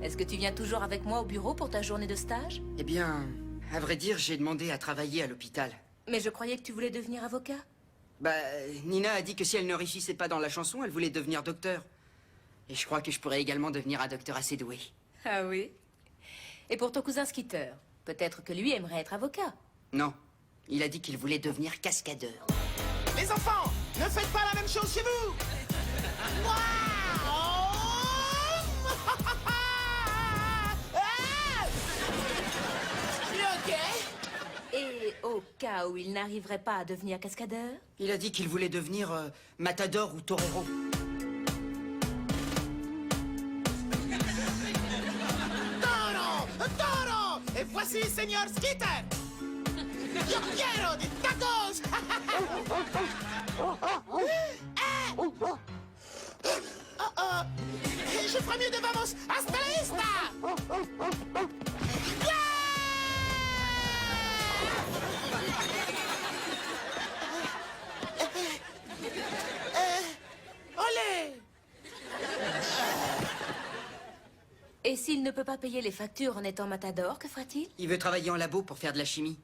Est-ce que tu viens toujours avec moi au bureau pour ta journée de stage? Eh bien, à vrai dire, j'ai demandé à travailler à l'hôpital. Mais je croyais que tu voulais devenir avocat. Bah, Nina a dit que si elle ne réussissait pas dans la chanson, elle voulait devenir docteur. Et je crois que je pourrais également devenir un docteur assez doué. Ah oui? Et pour ton cousin Skitter, peut-être que lui aimerait être avocat. Non, il a dit qu'il voulait devenir cascadeur. Les enfants, ne faites pas la même chose chez vous. Waouh. Tu es ok? Et au cas où il n'arriverait pas à devenir cascadeur? Il a dit qu'il voulait devenir matador ou torero. Toro, toro. Et voici Señor Skitter. Yo quiero de tacos. Je ferai mieux de vamos. Hasta la vista. Olé. Et s'il ne peut pas payer les factures en étant matador, que fera-t-il? Il veut travailler en labo pour faire de la chimie.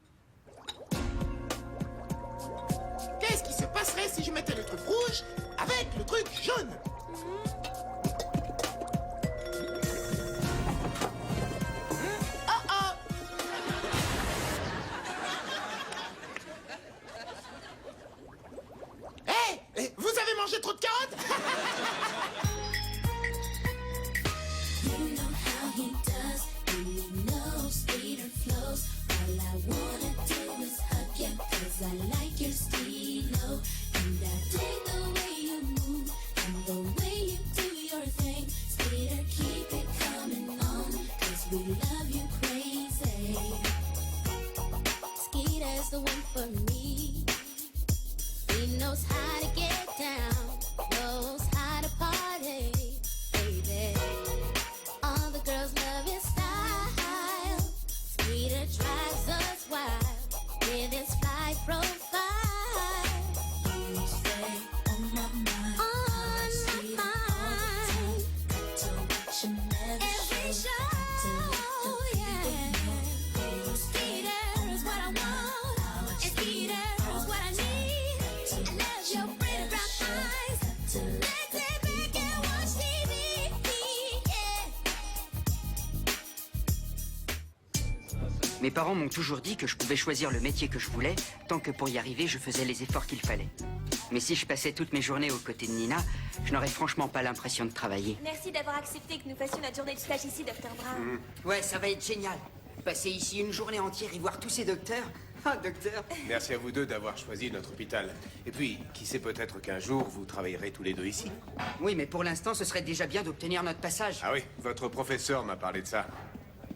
Qu'est-ce qui se passerait si je mettais le truc rouge avec le truc jaune? Oh oh! Hé! Vous avez mangé trop de carottes? You know how he does, you know Skater flows. All I wanna do is hug you, 'cause I like your stilo. And I dig the way you move, and the way you do your thing. Skater, keep it coming on, 'cause we love you crazy. Skater's the one for me. He knows how to get down, knows how to party, baby. All the girls love his style. Skater drives us wild with his fly profile. You stay on my mind. On my mind. Got to watch you never every show, yeah. Skater is what I want, and Skater is what I need. I love your pretty brown eyes. Let's sit back and watch TV, yeah. Mes parents m'ont toujours dit que je pouvais choisir le métier que je voulais, tant que pour y arriver, je faisais les efforts qu'il fallait. Mais si je passais toutes mes journées aux côtés de Nina, je n'aurais franchement pas l'impression de travailler. Merci d'avoir accepté que nous fassions notre journée de stage ici, Dr. Brown. Ouais, ça va être génial. Passer ici une journée entière et voir tous ces docteurs. Ah, docteur. Merci à vous deux d'avoir choisi notre hôpital. Et puis, qui sait, peut-être qu'un jour, vous travaillerez tous les deux ici. Oui, mais pour l'instant, ce serait déjà bien d'obtenir notre passage. Ah oui, votre professeur m'a parlé de ça.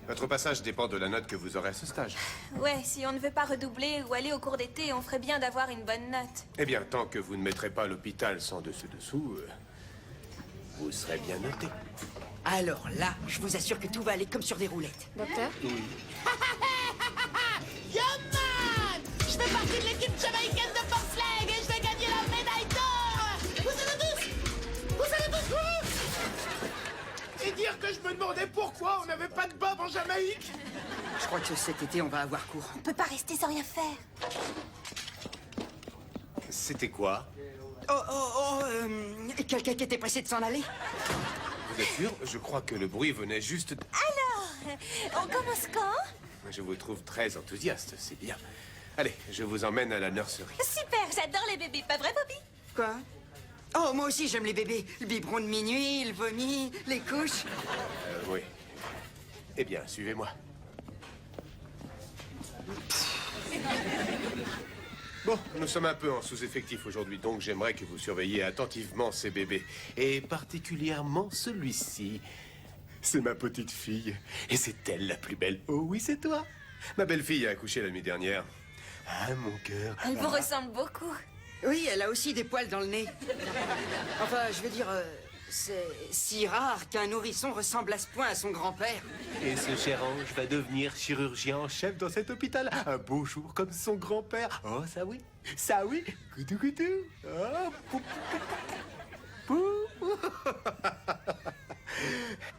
Votre passage dépend de la note que vous aurez à ce stage. Ouais, si on ne veut pas redoubler ou aller au cours d'été, on ferait bien d'avoir une bonne note. Eh bien, tant que vous ne mettrez pas l'hôpital sans dessus-dessous, vous serez bien noté. Alors là, je vous assure que tout va aller comme sur des roulettes. Docteur? Yo man! Je fais partie de l'équipe jamaïcaine de bobsleigh et je vais gagner la médaille d'or! Vous allez tous! Vous allez tous! Et dire que je me demandais pourquoi on n'avait pas de bob en Jamaïque! Je crois que cet été, on va avoir cours. On peut pas rester sans rien faire. C'était quoi? Quelqu'un qui était pressé de s'en aller? Vous êtes sûr? Je crois que le bruit venait juste... Alors, on commence quand? Je vous trouve très enthousiaste, c'est bien. Allez, je vous emmène à la nurserie. Super, j'adore les bébés, pas vrai, Bobby? Quoi? Oh, moi aussi, j'aime les bébés. Le biberon de minuit, le vomi, les couches. Oui. Eh bien, suivez-moi. Bon, nous sommes un peu en sous-effectif aujourd'hui, donc j'aimerais que vous surveilliez attentivement ces bébés. Et particulièrement celui-ci. C'est ma petite fille. Et c'est elle la plus belle. Oh oui, c'est toi. Ma belle-fille a accouché la nuit dernière. Ah, mon cœur. Elle vous ressemble beaucoup. Oui, elle a aussi des poils dans le nez. Enfin, je veux dire, c'est si rare qu'un nourrisson ressemble à ce point à son grand-père. Et ce cher ange va devenir chirurgien en chef dans cet hôpital. Un beau jour comme son grand-père. Oh, ça oui. Ça oui. Coutou, coutou. Oh, pou, pou, pou, pou.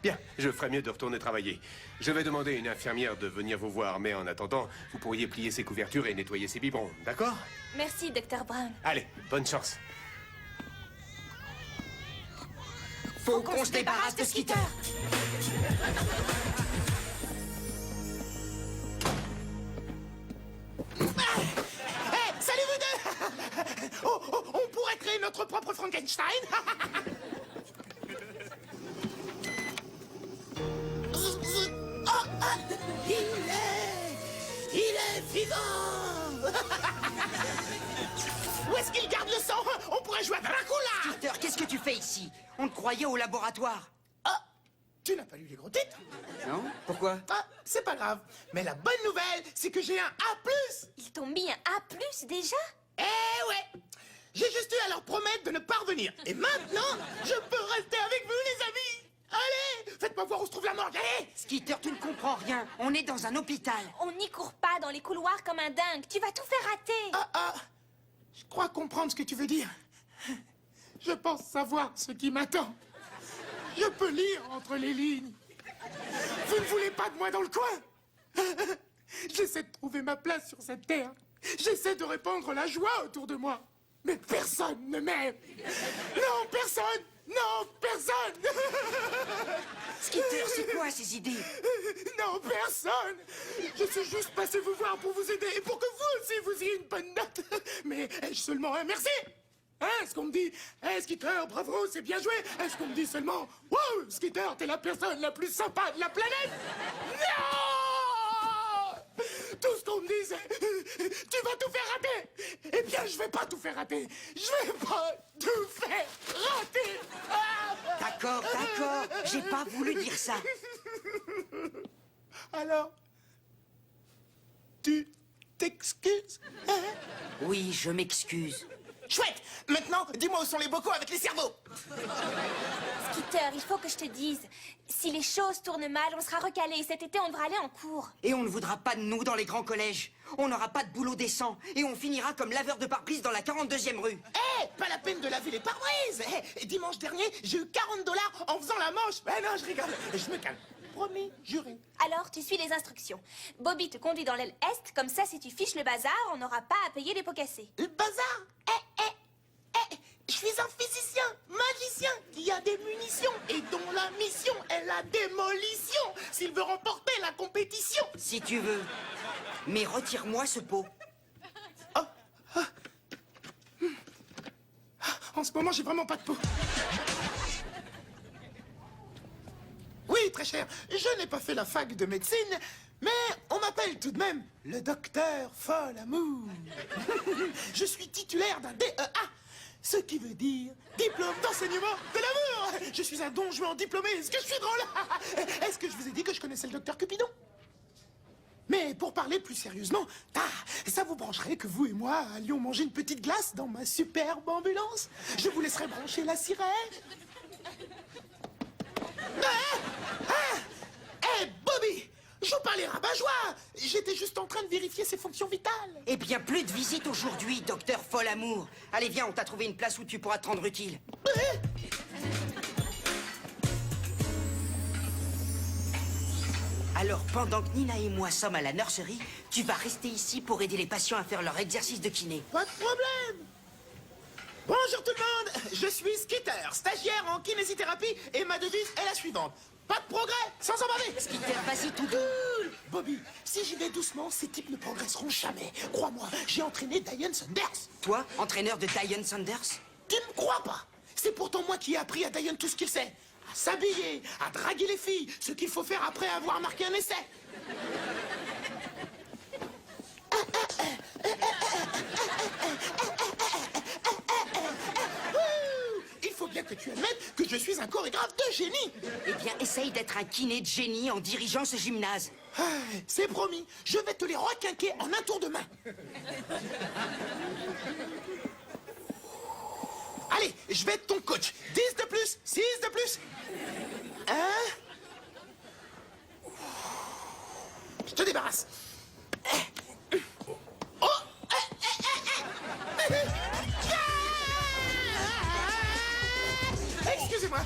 Bien, je ferais mieux de retourner travailler. Je vais demander à une infirmière de venir vous voir, mais en attendant, vous pourriez plier ces couvertures et nettoyer ces biberons, d'accord? Merci, Dr. Brown. Allez, bonne chance. Faut qu'on se débarrasse de Skeeter. Hey, salut vous deux! On pourrait créer notre propre Frankenstein. Il est vivant. Où est-ce qu'il garde le sang? On pourrait jouer à Dracula. Peter, qu'est-ce que tu fais ici? On te croyait au laboratoire. Ah, tu n'as pas lu les gros titres? Non? Pourquoi? Ah, c'est pas grave. Mais la bonne nouvelle, c'est que j'ai un A+. Ils t'ont mis un A+, déjà? Eh ouais. J'ai juste eu à leur promettre de ne pas revenir. Et maintenant, je peux rester avec vous, les amis. Allez, faites-moi voir où se trouve la morgue, allez. Skeeter, tu ne comprends rien. On est dans un hôpital. On n'y court pas dans les couloirs comme un dingue. Tu vas tout faire rater. Je crois comprendre ce que tu veux dire. Je pense savoir ce qui m'attend. Je peux lire entre les lignes. Vous ne voulez pas de moi dans le coin? J'essaie de trouver ma place sur cette terre. J'essaie de répandre la joie autour de moi. Mais personne ne m'aime. Non, personne. Non, personne. Skeeter, c'est quoi ces idées? Non, personne. Je suis juste passé vous voir pour vous aider et pour que vous aussi vous ayez une bonne note. Mais ai-je seulement un merci? Hein, est-ce qu'on me dit, hey, Skeeter, bravo, c'est bien joué? Est-ce qu'on me dit seulement, wow, Skeeter, t'es la personne la plus sympa de la planète? Non! Tout ce qu'on me dit, c'est, tu vas tout faire rater. Eh bien, je vais pas tout faire rater. Je vais pas tout faire rater. D'accord, j'ai pas voulu dire ça. Alors, tu t'excuses? Hein? Oui, je m'excuse. Chouette! Maintenant, dis-moi où sont les bocaux avec les cerveaux! Skeeter, il faut que je te dise. Si les choses tournent mal, on sera recalés. Cet été, on devra aller en cours. Et on ne voudra pas de nous dans les grands collèges. On n'aura pas de boulot décent. Et on finira comme laveur de pare-brise dans la 42e rue. Pas la peine de laver les pare-brises! Dimanche dernier, j'ai eu 40 $ en faisant la manche! Non, je rigole. Je me calme. Promis, juré. Alors, tu suis les instructions. Bobby te conduit dans l'aile Est, comme ça, si tu fiches le bazar, on n'aura pas à payer les pots cassés. Le bazar? Je suis un physicien, magicien, qui a des munitions et dont la mission est la démolition s'il veut remporter la compétition. Si tu veux. Mais retire-moi ce pot. En ce moment, j'ai vraiment pas de peau. Oui, très cher, je n'ai pas fait la fac de médecine, mais on m'appelle tout de même le docteur Folamour. Je suis titulaire d'un DEA, ce qui veut dire diplôme d'enseignement de l'amour. Je suis un don Juan diplômé, est-ce que je suis drôle? Est-ce que je vous ai dit que je connaissais le docteur Cupidon? Mais pour parler plus sérieusement, ça vous brancherait que vous et moi allions manger une petite glace dans ma superbe ambulance? Je vous laisserai brancher la sirène. Bobby! Je vous parlais rabat-joie! J'étais juste en train de vérifier ses fonctions vitales. Eh bien, plus de visite aujourd'hui, docteur Folamour. Allez, viens, on t'a trouvé une place où tu pourras te rendre utile. Alors, pendant que Nina et moi sommes à la nurserie, tu vas rester ici pour aider les patients à faire leur exercice de kiné. Pas de problème! Bonjour tout le monde! Je suis Skeeter, stagiaire en kinésithérapie, et ma devise est la suivante. Pas de progrès sans en baver! Skeeter, vas-y tout doux. Cool! Bobby, si j'y vais doucement, ces types ne progresseront jamais. Crois-moi, j'ai entraîné Diane Sanders. Toi, entraîneur de Diane Sanders? Tu me crois pas? C'est pourtant moi qui ai appris à Diane tout ce qu'il sait. À s'habiller, à draguer les filles, ce qu'il faut faire après avoir marqué un essai. Il faut bien que tu admettes que je suis un chorégraphe de génie. Eh bien, essaye d'être un kiné de génie en dirigeant ce gymnase. C'est promis, je vais te les requinquer en un tour de main. Allez, je vais être ton coach. 10 de plus, 6 de plus. Je te débarrasse. Excusez-moi.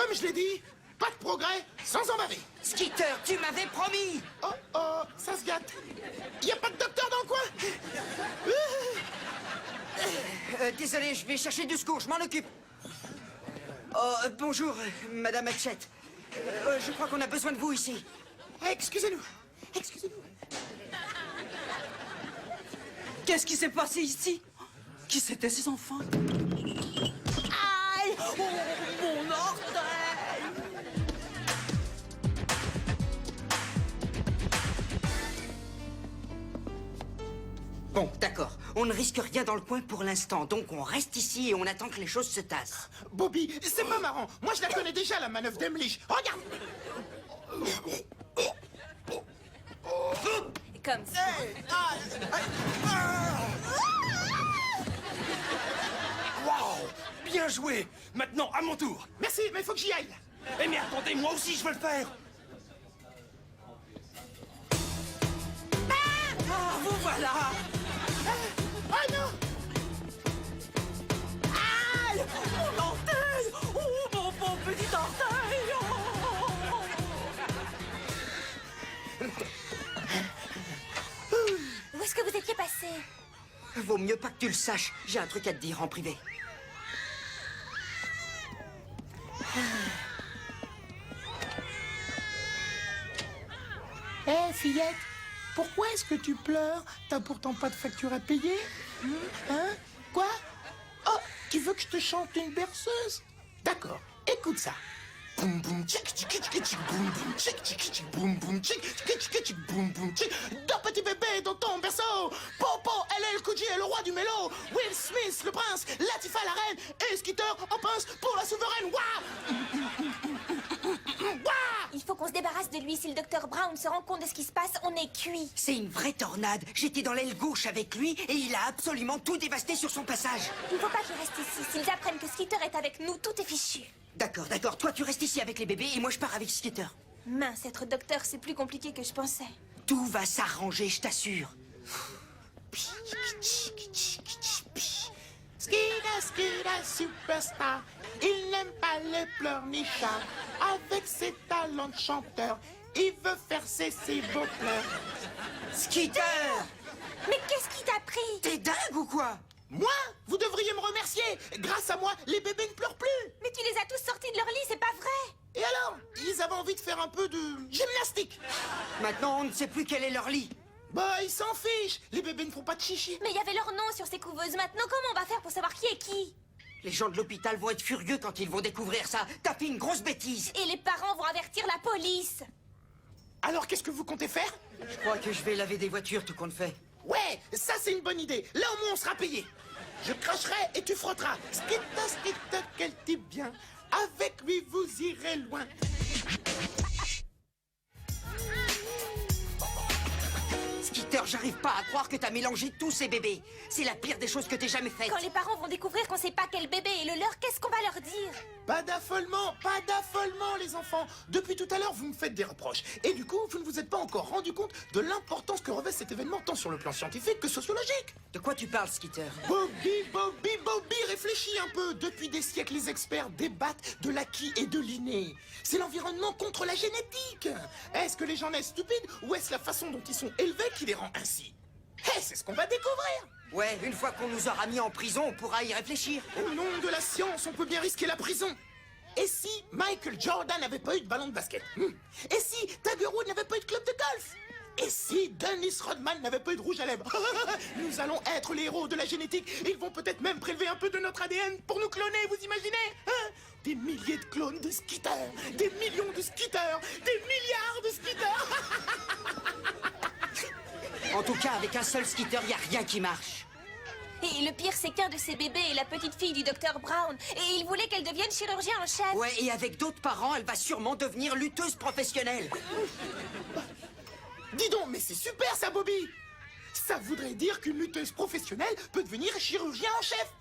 Comme je l'ai dit, pas de progrès sans en baver. Skitter, tu m'avais promis. Oh, oh, ça se gâte. Y a pas de docteur dans le coin? Désolé, je vais chercher du secours, je m'en occupe. Oh, bonjour, Madame Hatchett. Je crois qu'on a besoin de vous ici. Excusez-nous. Excusez-nous. Qu'est-ce qui s'est passé ici? Qui c'étaient ces enfants? Aïe! Oh, mon orteil! Bon, d'accord. On ne risque rien dans le coin pour l'instant, donc on reste ici et on attend que les choses se tassent. Bobby, c'est pas marrant. Moi, je la connais déjà, la manœuvre d'Emlich. Regarde. Comme ça. Waouh! Bien joué! Maintenant, à mon tour! Merci, mais faut que j'y aille. Eh mais attendez, moi aussi je veux le faire! Ah, vous voilà! Oh non. Aïe! Mon orteil! Oh, mon pauvre petit orteil! Où est-ce que vous étiez passé? Vaut mieux pas que tu le saches. J'ai un truc à te dire en privé. Hé, fillette, pourquoi est-ce que tu pleures? T'as pourtant pas de facture à payer. Hein? Quoi? Oh, tu veux que je te chante une berceuse? D'accord, écoute ça. Boum boum tchic tchic tchic tchic boum boum tchic tchic tchic boum boum tchic tchic tchic tchic boum boum tchic. Deux petits bébés dans ton berceau. Popo, LL Cool J est le roi du mélo. Will Smith le prince, Latifah la reine et Skitter en pince pour la souveraine. Waouh! Waouh! Il faut qu'on se débarrasse de lui. Si le docteur Brown se rend compte de ce qui se passe, on est cuit. C'est une vraie tornade. J'étais dans l'aile gauche avec lui et il a absolument tout dévasté sur son passage. Il faut pas qu'il reste ici. S'ils apprennent que Skitter est avec nous, tout est fichu. D'accord, d'accord. Toi, tu restes ici avec les bébés et moi, je pars avec Skitter. Mince, être docteur, c'est plus compliqué que je pensais. Tout va s'arranger, je t'assure. Skitter, Skitter, superstar. Il n'aime pas les pleurs ni chats. Avec ses talents de chanteur, il veut faire cesser vos pleurs. Skitter! Mais qu'est-ce qui t'a pris? T'es dingue ou quoi? Moi? Vous devriez me remercier. Grâce à moi, les bébés ne pleurent plus. Mais tu les as tous sortis de leur lit, c'est pas vrai. Et alors? Ils avaient envie de faire un peu de gymnastique. Maintenant, on ne sait plus quel est leur lit. Bah, ils s'en fichent. Les bébés ne font pas de chichi. Mais il y avait leur nom sur ces couveuses. Maintenant, comment on va faire pour savoir qui est qui? Les gens de l'hôpital vont être furieux quand ils vont découvrir ça. T'as fait une grosse bêtise. Et les parents vont avertir la police. Alors, qu'est-ce que vous comptez faire? Je crois que je vais laver des voitures, tout compte fait. Ouais, ça c'est une bonne idée. Là au moins on sera payé. Je cracherai et tu frotteras. Skitter, Skitter, quel type bien. Avec lui vous irez loin. Skitter, j'arrive pas à croire que t'as mélangé tous ces bébés. C'est la pire des choses que t'aies jamais faites. Quand les parents vont découvrir qu'on sait pas quel bébé est le leur, qu'est-ce qu'on va leur dire? Pas d'affolement les enfants. Depuis tout à l'heure vous me faites des reproches. Et du coup vous ne vous êtes pas encore rendu compte de l'importance que revêt cet événement tant sur le plan scientifique que sociologique. De quoi tu parles, Skitter? Bobby, réfléchis un peu. Depuis des siècles, les experts débattent de l'acquis et de l'inné. C'est l'environnement contre la génétique. Est-ce que les gens naissent stupides ou est-ce la façon dont ils sont élevés qui les rend ainsi? C'est ce qu'on va découvrir. Ouais, une fois qu'on nous aura mis en prison, on pourra y réfléchir. Au nom de la science, on peut bien risquer la prison. Et si Michael Jordan n'avait pas eu de ballon de basket? Et si Tiger Woods n'avait pas eu de club de golf? Et si Dennis Rodman n'avait pas eu de rouge à lèvres? Nous allons être les héros de la génétique. Ils vont peut-être même prélever un peu de notre ADN pour nous cloner, vous imaginez? Des milliers de clones de Skitter, des millions de Skitter, des milliards de Skitter. En tout cas, avec un seul Skitter, y a rien qui marche. Et le pire, c'est qu'un de ces bébés est la petite fille du docteur Brown. Et il voulait qu'elle devienne chirurgien en chef. Ouais, et avec d'autres parents, elle va sûrement devenir lutteuse professionnelle. Dis donc, mais c'est super ça, Bobby. Ça voudrait dire qu'une lutteuse professionnelle peut devenir chirurgien en chef.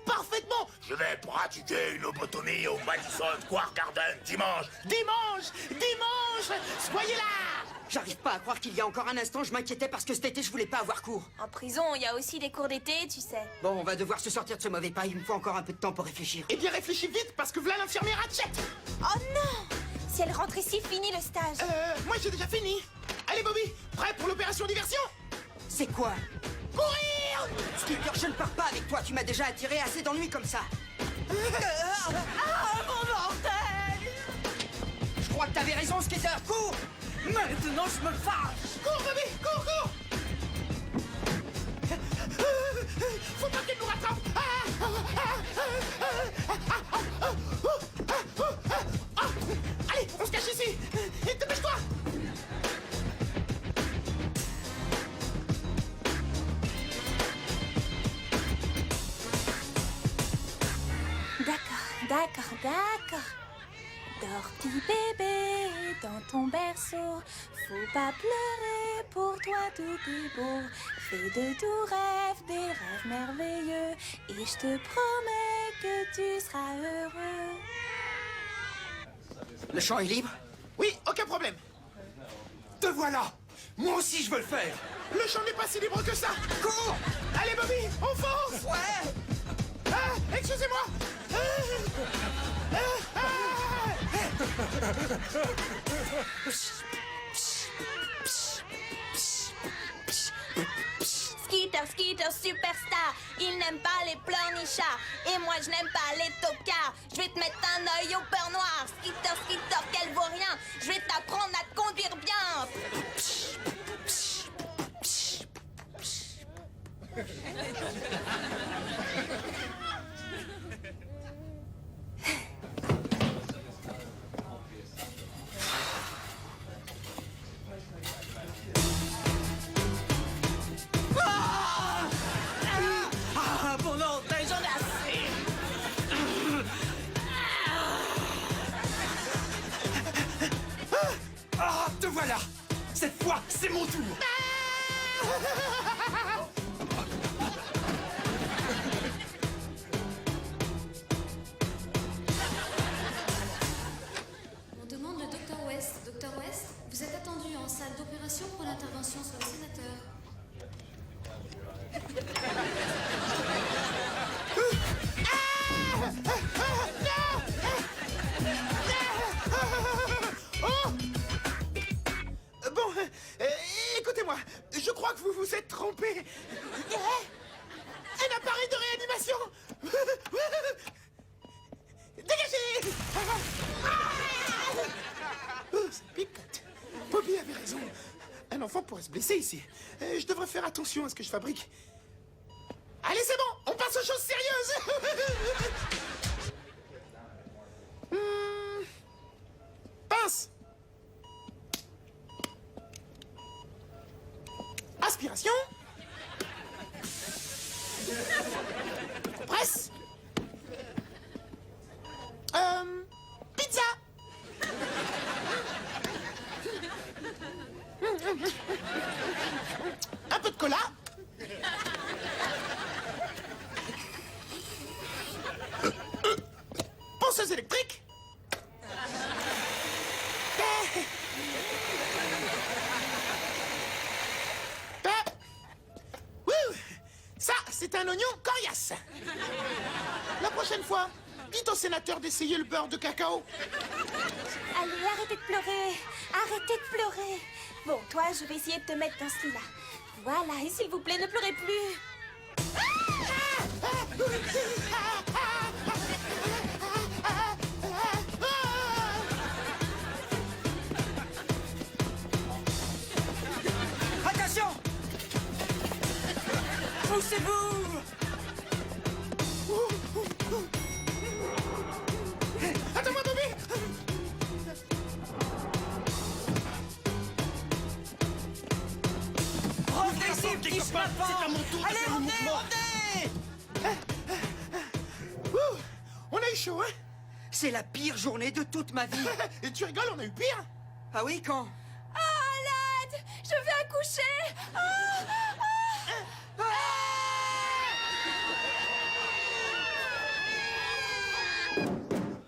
Parfaitement. Je vais pratiquer une lobotomie au Madison Square Garden dimanche. Dimanche. Soyez là. J'arrive pas à croire qu'il y a encore un instant, je m'inquiétais parce que cet été, je voulais pas avoir cours. En prison, il y a aussi des cours d'été, tu sais. Bon, on va devoir se sortir de ce mauvais pas. Il me faut encore un peu de temps pour réfléchir. Eh bien, réfléchis vite, parce que voilà l'infirmière Hatchet. Oh non! Si elle rentre ici, fini le stage. Moi, j'ai déjà fini. Allez, Bobby, prêt pour l'opération diversion? C'est quoi? Courir! Skeeter, je ne pars pas avec toi. Tu m'as déjà attiré assez d'ennuis comme ça. Ah, mon bordel! Je crois que t'avais raison, Skeeter. Cours! Maintenant, je me fâche! Cours, Bobby, cours, cours! Faut pas qu'elle nous rattrape! Allez, on se cache ici! Et dépêche-toi! D'accord. Dors, petit bébé, dans ton berceau. Faut pas pleurer, pour toi tout est beau. Fais de tous rêves des rêves merveilleux. Et je te promets que tu seras heureux. Le champ est libre? Oui, aucun problème. Te voilà. Moi aussi, je veux le faire. Le champ n'est pas si libre que ça. Cours! Allez, Bobby, on fonce! Ouais! Ah, excusez-moi! Skeeter, superstar. Il n'aime pas les pleurnichards. Et moi, je n'aime pas les tocards. Je vais te mettre un œil au beurre noir. Skeeter, qu'elle vaut rien. Je vais t'apprendre à te conduire bien. Ah, bon bordel, j'en ai assez! Ah, te voilà. Cette fois, c'est mon tour. On demande le docteur West. Docteur West, vous êtes attendu en salle d'opération pour l'intervention sur le sénateur. Bon, écoutez-moi, je crois que vous vous êtes trompé. Un appareil de réanimation. Dégagez! Oh, ça picote. Bobby avait raison. Un enfant pourrait se blesser ici. Je devrais faire attention à ce que je fabrique. Allez, c'est bon, on passe aux choses sérieuses. Pince. Aspiration. Presse. Pizza. Un peu de cola. Ponceuse électrique. Ça, c'est un oignon coriace. La prochaine fois, dites au sénateur d'essayer le beurre de cacao. Allez, arrêtez de pleurer. Arrêtez de pleurer. Bon, toi, je vais essayer de te mettre dans ce lit-là. Voilà, et s'il vous plaît, ne pleurez plus. Attention! Poussez-vous! Attends-moi, Bobby. Revenez ici, petit copains, schnappant! c'est à mon tour de Allez, faire le revenez, mouvement. revenez! Ouh, on a eu chaud, hein? C'est la pire journée de toute ma vie. Et tu rigoles, on a eu pire. Ah oui, quand? Oh, à l'aide! Je vais accoucher!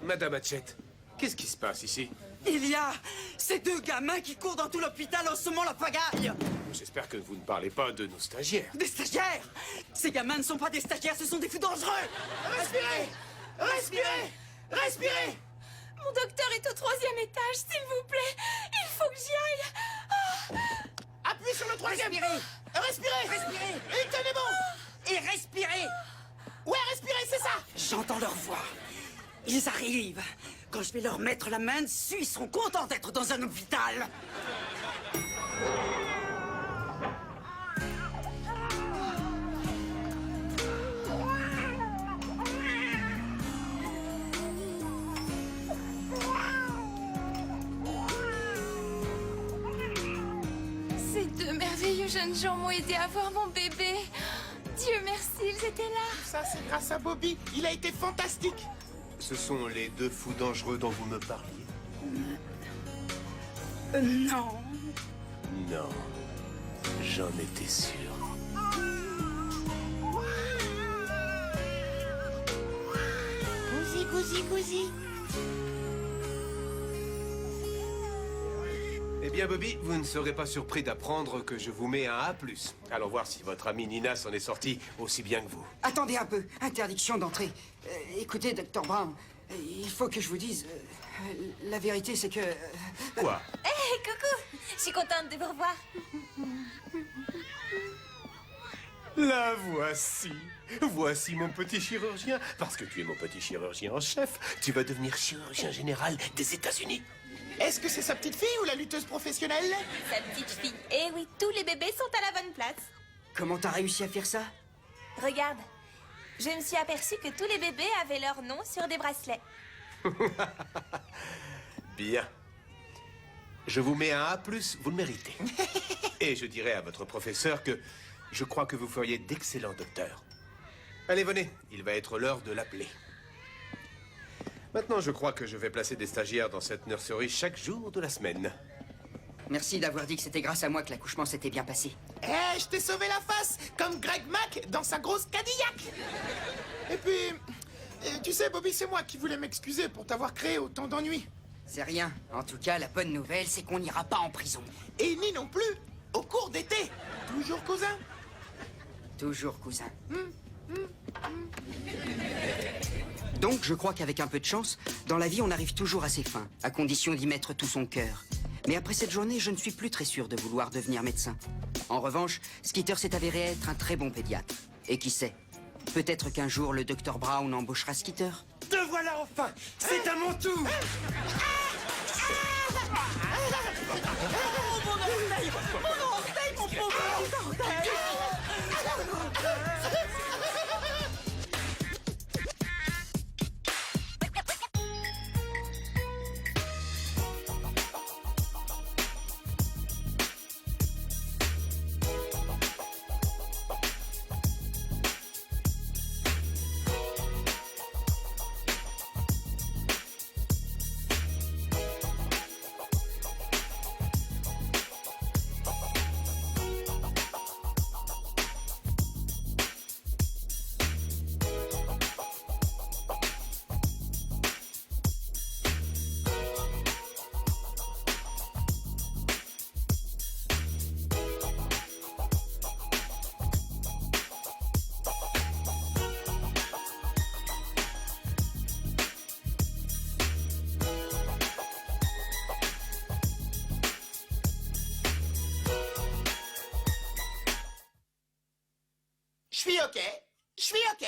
Madame Hatchet, qu'est-ce qui se passe ici? Il y a ces deux gamins qui courent dans tout l'hôpital en semant la pagaille. J'espère que vous ne parlez pas de nos stagiaires. Des stagiaires! Ces gamins ne sont pas des stagiaires, ce sont des fous dangereux! Respirez! Respirez! Respirez! Mon docteur est au 3e étage, s'il vous plaît. Il faut que j'y aille. Appuyez sur le 3e! Respirez! Respirez! Respirez! Et tenez bon! Et respirez! Ouais, respirez, c'est ça! J'entends leur voix. Ils arrivent. Quand je vais leur mettre la main dessus, ils seront contents d'être dans un hôpital. Ces deux merveilleux jeunes gens m'ont aidé à voir mon bébé. Dieu merci, ils étaient là. Ça, c'est grâce à Bobby. Il a été fantastique. Ce sont les deux fous dangereux dont vous me parliez? Non. Non, j'en étais sûr. Gousi, gousi, gousi. Eh bien, Bobby, vous ne serez pas surpris d'apprendre que je vous mets un A+. Allons voir si votre amie Nina s'en est sortie aussi bien que vous. Attendez un peu, interdiction d'entrée. Écoutez, Dr. Brown, il faut que je vous dise... la vérité, c'est que... Quoi? Hé, coucou. Je suis contente de vous revoir. La voici. Voici mon petit chirurgien. Parce que tu es mon petit chirurgien en chef, tu vas devenir chirurgien général des États-Unis. Est-ce que c'est sa petite fille ou la lutteuse professionnelle? Sa petite fille. Eh oui, tous les bébés sont à la bonne place. Comment t'as réussi à faire ça? Regarde, je me suis aperçue que tous les bébés avaient leur nom sur des bracelets. Bien. Je vous mets un A+, vous le méritez. Et je dirai à votre professeur que je crois que vous feriez d'excellents docteurs. Allez, venez, il va être l'heure de l'appeler. Maintenant, je crois que je vais placer des stagiaires dans cette nurserie chaque jour de la semaine. Merci d'avoir dit que c'était grâce à moi que l'accouchement s'était bien passé. Eh, je t'ai sauvé la face, comme Greg Mack dans sa grosse Cadillac. Et puis, tu sais, Bobby, c'est moi qui voulais m'excuser pour t'avoir créé autant d'ennuis. C'est rien. En tout cas, la bonne nouvelle, c'est qu'on n'ira pas en prison. Et ni non plus, au cours d'été. Toujours cousin. Toujours cousin. Donc, je crois qu'avec un peu de chance, dans la vie, on arrive toujours à ses fins, à condition d'y mettre tout son cœur. Mais après cette journée, je ne suis plus très sûr de vouloir devenir médecin. En revanche, Skeeter s'est avéré être un très bon pédiatre. Et qui sait, peut-être qu'un jour, le Dr. Brown embauchera Skeeter. Te voilà enfin! C'est à mon tour! Oh, mon orteil! Mon orteil, mon pauvre petit orteil! Je suis OK.